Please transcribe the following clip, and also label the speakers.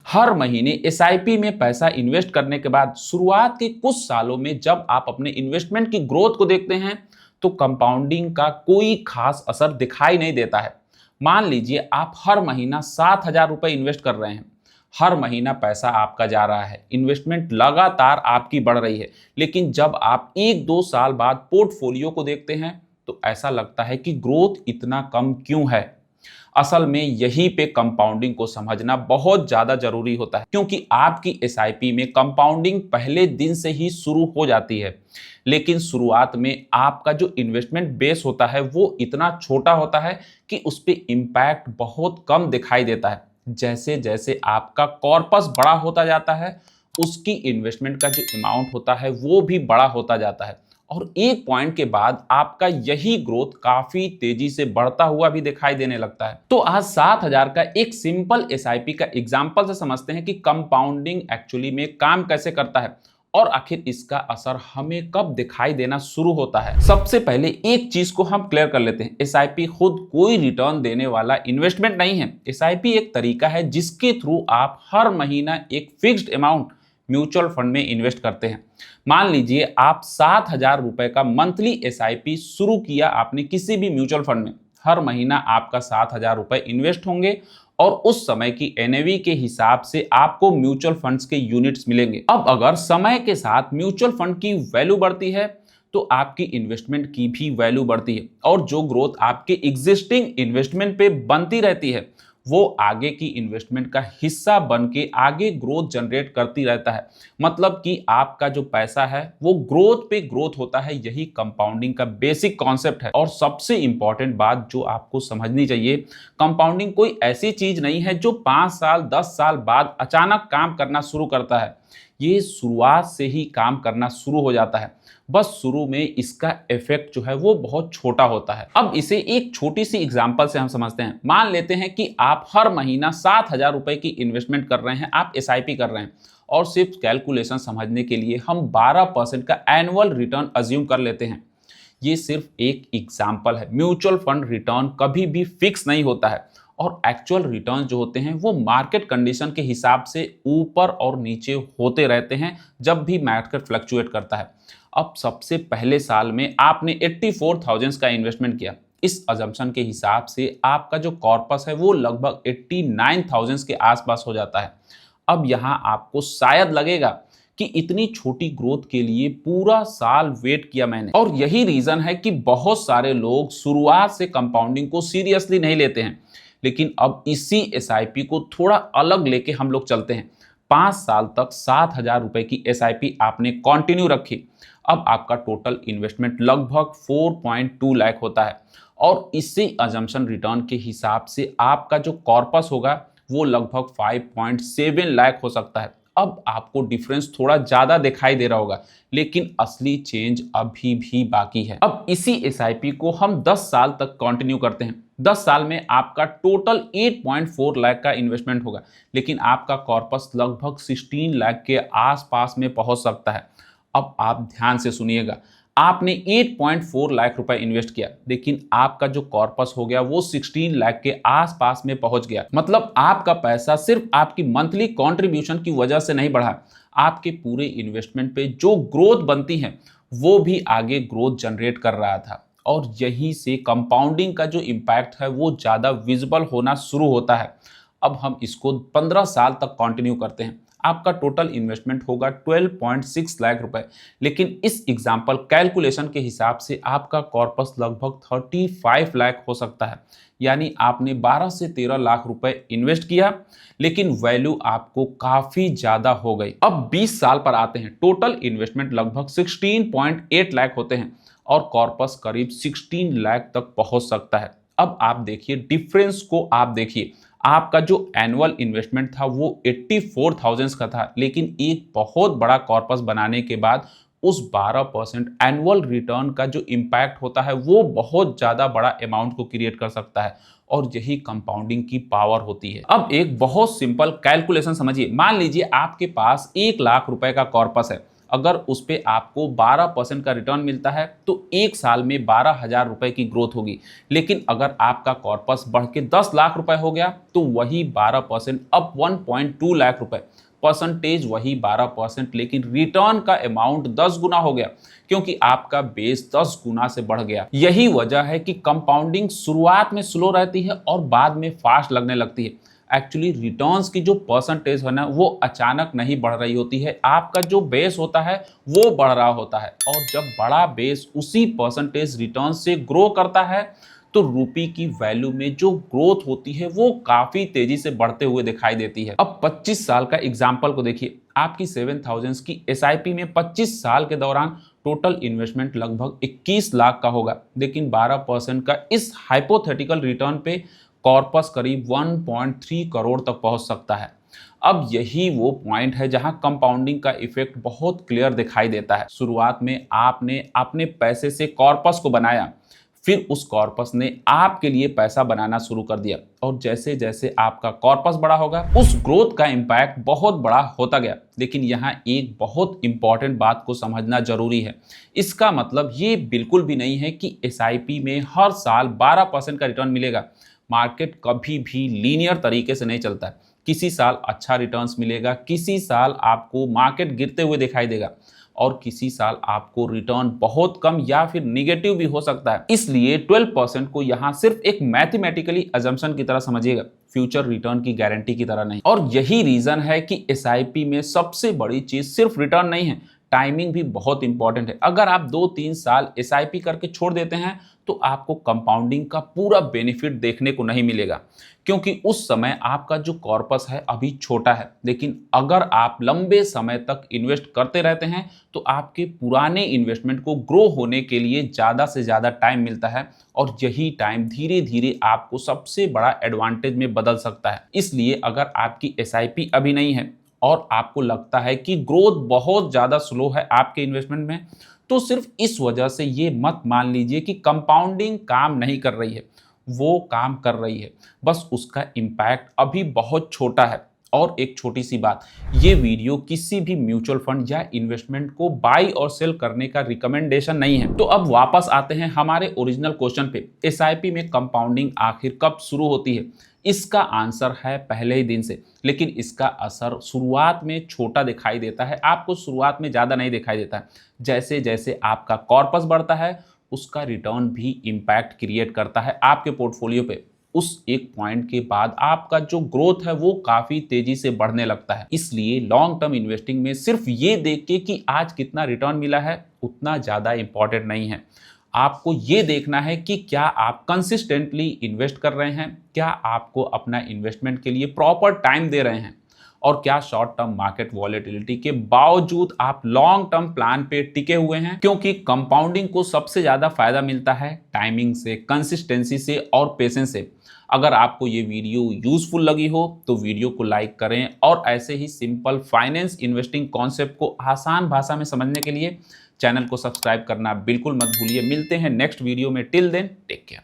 Speaker 1: हर महीने एसआईपी में पैसा इन्वेस्ट करने के बाद शुरुआत के कुछ सालों में जब आप अपने इन्वेस्टमेंट की ग्रोथ को देखते हैं तो कंपाउंडिंग का कोई खास असर दिखाई नहीं देता है। मान लीजिए आप हर महीना 7,000 रुपये इन्वेस्ट कर रहे हैं। हर महीना पैसा आपका जा रहा है, इन्वेस्टमेंट लगातार आपकी बढ़ रही है, लेकिन जब आप 1-2 साल बाद पोर्टफोलियो को देखते हैं तो ऐसा लगता है कि ग्रोथ इतना कम क्यों है। असल में यहीं पे कंपाउंडिंग को समझना बहुत ज्यादा जरूरी होता है, क्योंकि आपकी एसआईपी में कंपाउंडिंग पहले दिन से ही शुरू हो जाती है, लेकिन शुरुआत में आपका जो इन्वेस्टमेंट बेस होता है वो इतना छोटा होता है कि उस पर इम्पैक्ट बहुत कम दिखाई देता है। जैसे जैसे आपका कॉर्पस बड़ा होता जाता है, उसकी इन्वेस्टमेंट का जो अमाउंट होता है वो भी बड़ा होता जाता है, और एक पॉइंट के बाद आपका यही ग्रोथ काफी तेजी से बढ़ता हुआ भी दिखाई देने लगता है। तो आज 7,000 का एक सिंपल एसआईपी का एग्जांपल से समझते हैं कि कंपाउंडिंग एक्चुअली में काम कैसे करता है और आखिर इसका असर हमें कब दिखाई देना शुरू होता है। सबसे पहले एक चीज को हम क्लियर कर लेते हैं, एसआईपी खुद कोई रिटर्न देने वाला इन्वेस्टमेंट नहीं है। एसआईपी एक तरीका है जिसके थ्रू आप हर महीना एक फिक्स्ड अमाउंट म्यूचुअल फंड में इन्वेस्ट करते हैं। मान लीजिए आप 7,000 रुपए का मंथली एसआईपी शुरू किया आपने किसी भी म्यूचुअल फंड में। हर महीना आपका 7,000 रुपए इन्वेस्ट होंगे और उस समय की एनएवी के हिसाब से आपको म्यूचुअल फंड्स के यूनिट्स मिलेंगे। अब अगर समय के साथ म्यूचुअल फंड की वैल्यू बढ़ती है तो आपकी इन्वेस्टमेंट की भी वैल्यू बढ़ती है, और जो ग्रोथ आपके एग्जिस्टिंग इन्वेस्टमेंट पे बनती रहती है वो आगे की इन्वेस्टमेंट का हिस्सा बन के आगे ग्रोथ जनरेट करती रहता है। मतलब कि आपका जो पैसा है वो ग्रोथ पे ग्रोथ होता है। यही कंपाउंडिंग का बेसिक कॉन्सेप्ट है। और सबसे इंपॉर्टेंट बात जो आपको समझनी चाहिए, कंपाउंडिंग कोई ऐसी चीज नहीं है जो 5 साल 10 साल बाद अचानक काम करना शुरू करता है। ये शुरुआत से ही काम करना शुरू हो जाता है, बस शुरू में इसका इफेक्ट जो है वो बहुत छोटा होता है। अब इसे एक छोटी सी एग्जांपल से हम समझते हैं। मान लेते हैं कि आप हर महीना 7,000 रुपए की इन्वेस्टमेंट कर रहे हैं, आप एसआईपी कर रहे हैं, और सिर्फ कैलकुलेशन समझने के लिए हम 12% का एनुअल रिटर्न अज्यूम कर लेते हैं। ये सिर्फ एक एग्जाम्पल है। म्यूचुअल फंड रिटर्न कभी भी फिक्स नहीं होता है, और एक्चुअल रिटर्न जो होते हैं वो मार्केट कंडीशन के हिसाब से ऊपर और नीचे होते रहते हैं जब भी मार्केट फ्लक्चुएट करता है। अब सबसे पहले साल में आपने 84,000 का इन्वेस्टमेंट किया। इस अजम्पशन के हिसाब से आपका जो कॉर्पस है वो लगभग 89,000 के आसपास हो जाता है। अब यहाँ आपको शायद लगेगा कि इतनी छोटी ग्रोथ के लिए पूरा साल वेट किया मैंने, और यही रीजन है कि बहुत सारे लोग शुरुआत से कंपाउंडिंग को सीरियसली नहीं लेते हैं। लेकिन अब इसी एसआईपी को थोड़ा अलग लेके हम लोग चलते हैं। 5 साल तक 7,000 रुपए की एसआईपी आपने कंटिन्यू रखी। अब आपका टोटल इन्वेस्टमेंट लगभग 4.2 लाख होता है, और इसी अजम्पशन रिटर्न के हिसाब से आपका जो कॉर्पस होगा वो लगभग 5.7 लाख हो सकता है। अब आपको डिफरेंस थोड़ा ज्यादा दिखाई दे रहा होगा, लेकिन असली चेंज अभी भी बाकी है। अब इसी एसआईपी को हम 10 साल तक कंटिन्यू करते हैं। 10 साल में आपका टोटल 8.4 लाख का इन्वेस्टमेंट होगा, लेकिन आपका कॉर्पस लगभग 16 लाख के आसपास में पहुंच सकता है। अब आप ध्यान से सुनिएगा, आपने 8.4 लाख रुपए इन्वेस्ट किया, लेकिन आपका जो कॉर्पस हो गया वो 16 लाख के आसपास में पहुंच गया। मतलब आपका पैसा सिर्फ आपकी मंथली कंट्रीब्यूशन की वजह से नहीं बढ़ा, आपके पूरे इन्वेस्टमेंट पे जो ग्रोथ बनती है वो भी आगे ग्रोथ जनरेट कर रहा था। और यहीं से कंपाउंडिंग का जो इम्पैक्ट है वो ज़्यादा विजिबल होना शुरू होता है। अब हम इसको 15 साल तक कंटिन्यू करते हैं। आपका टोटल इन्वेस्टमेंट होगा 12.6 लाख रुपए, लेकिन इस एग्जाम्पल कैलकुलेशन के हिसाब से आपका कॉर्पस लगभग 35 लाख हो सकता है। यानी आपने 12 से 13 लाख रुपए इन्वेस्ट किया, लेकिन वैल्यू आपको काफी ज्यादा हो गई। अब 20 साल पर आते हैं। टोटल इन्वेस्टमेंट लगभग 16.8 लाख होते हैं, और कॉर्पस करीब 16 लाख तक पहुंच सकता है। अब आप देखिए डिफरेंस को, आप देखिए आपका जो एनुअल इन्वेस्टमेंट था वो 84,000 का था, लेकिन एक बहुत बड़ा कॉर्पस बनाने के बाद उस 12% एनुअल रिटर्न का जो इम्पैक्ट होता है वो बहुत ज्यादा बड़ा अमाउंट को क्रिएट कर सकता है, और यही कंपाउंडिंग की पावर होती है। अब एक बहुत सिंपल कैलकुलेशन समझिए। मान लीजिए आपके पास 1 लाख रुपए का कॉर्पस है, अगर उस पे आपको 12% का रिटर्न मिलता है तो एक साल में 12,000 रुपए की ग्रोथ होगी। लेकिन अगर आपका कॉर्पस बढ़ के 10 लाख रुपए हो गया तो वही 12% अब 1.2 लाख रुपए, परसेंटेज वही 12%, लेकिन रिटर्न का अमाउंट 10 गुना हो गया क्योंकि आपका बेस 10 गुना से बढ़ गया। यही वजह है कि कंपाउंडिंग शुरुआत में स्लो रहती है और बाद में फास्ट लगने लगती है। एक्चुअली रिटर्न्स की जो परसेंटेज है ना वो अचानक नहीं बढ़ रही होती है, आपका जो बेस होता है वो बढ़ रहा होता है, और जब बड़ा बेस उसी परसेंटेज रिटर्न से ग्रो करता है तो रुपी की वैल्यू में जो ग्रोथ होती है वो काफी तेजी से बढ़ते हुए दिखाई देती है। अब 25 साल का एग्जाम्पल को देखिए, आपकी 7000 की एसआईपी में 25 साल के दौरान टोटल इन्वेस्टमेंट लगभग 21 लाख का होगा, लेकिन 12% का इस हाइपोथेटिकल रिटर्न पे कॉर्पस करीब 1.3 करोड़ तक पहुंच सकता है। अब यही वो पॉइंट है जहां कंपाउंडिंग का इफेक्ट बहुत क्लियर दिखाई देता है। शुरुआत में आपने अपने पैसे से कॉर्पस को बनाया, फिर उस कॉर्पस ने आपके लिए पैसा बनाना शुरू कर दिया, और जैसे जैसे आपका कॉर्पस बड़ा होगा उस ग्रोथ का इंपैक्ट बहुत बड़ा होता गया। लेकिन यहाँ एक बहुत इंपॉर्टेंट बात को समझना जरूरी है। इसका मतलब ये बिल्कुल भी नहीं है कि एसआईपी में हर साल 12% का रिटर्न मिलेगा। मार्केट कभी भी लीनियर तरीके से नहीं चलता है। किसी साल अच्छा रिटर्न्स मिलेगा, किसी साल आपको मार्केट गिरते हुए दिखाई देगा, और किसी साल आपको रिटर्न बहुत कम या फिर निगेटिव भी हो सकता है। इसलिए 12% को यहाँ सिर्फ एक मैथमेटिकली अजम्पशन की तरह समझिएगा, फ्यूचर रिटर्न की गारंटी की तरह नहीं। और यही रीजन है कि एसआईपी में सबसे बड़ी चीज सिर्फ रिटर्न नहीं है, टाइमिंग भी बहुत इंपॉर्टेंट है। अगर आप 2-3 साल एसआईपी करके छोड़ देते हैं तो आपको कंपाउंडिंग का पूरा बेनिफिट देखने को नहीं मिलेगा, क्योंकि उस समय आपका जो कॉर्पस है अभी छोटा है। लेकिन अगर आप लंबे समय तक इन्वेस्ट करते रहते हैं तो आपके पुराने इन्वेस्टमेंट को ग्रो होने के लिए ज़्यादा से ज़्यादा टाइम मिलता है, और यही टाइम धीरे धीरे आपको सबसे बड़ा एडवांटेज में बदल सकता है। इसलिए अगर आपकी एसआईपी अभी नहीं है और आपको लगता है कि ग्रोथ बहुत ज़्यादा स्लो है आपके इन्वेस्टमेंट में, तो सिर्फ इस वजह से ये मत मान लीजिए कि कंपाउंडिंग काम नहीं कर रही है। वो काम कर रही है, बस उसका इम्पैक्ट अभी बहुत छोटा है। और एक छोटी सी बात, ये वीडियो किसी भी म्यूचुअल फंड या इन्वेस्टमेंट को बाई और सेल करने का रिकमेंडेशन नहीं है। तो अब वापस आते हैं हमारे ओरिजिनल क्वेश्चन पे, एसआईपी में कंपाउंडिंग आखिर कब शुरू होती है? इसका आंसर है पहले ही दिन से, लेकिन इसका असर शुरुआत में छोटा दिखाई देता है, आपको शुरुआत में ज़्यादा नहीं दिखाई देता है। जैसे जैसे आपका कॉर्पस बढ़ता है उसका रिटर्न भी इम्पैक्ट क्रिएट करता है आपके पोर्टफोलियो पे। उस एक पॉइंट के बाद आपका जो ग्रोथ है वो काफ़ी तेजी से बढ़ने लगता है। इसलिए लॉन्ग टर्म इन्वेस्टिंग में सिर्फ ये देख के कि आज कितना रिटर्न मिला है उतना ज़्यादा इंपॉर्टेंट नहीं है। आपको ये देखना है कि क्या आप कंसिस्टेंटली इन्वेस्ट कर रहे हैं, क्या आपको अपना इन्वेस्टमेंट के लिए प्रॉपर टाइम दे रहे हैं, और क्या शॉर्ट टर्म मार्केट वॉलेटिलिटी के बावजूद आप लॉन्ग टर्म प्लान पे टिके हुए हैं। क्योंकि कंपाउंडिंग को सबसे ज़्यादा फायदा मिलता है टाइमिंग से, कंसिस्टेंसी से और पेशेंस से। अगर आपको ये वीडियो यूजफुल लगी हो तो वीडियो को लाइक करें, और ऐसे ही सिंपल फाइनेंस इन्वेस्टिंग कॉन्सेप्ट को आसान भाषा में समझने के लिए चैनल को सब्सक्राइब करना बिल्कुल मत भूलिए। मिलते हैं नेक्स्ट वीडियो में, टिल देन टेक केयर।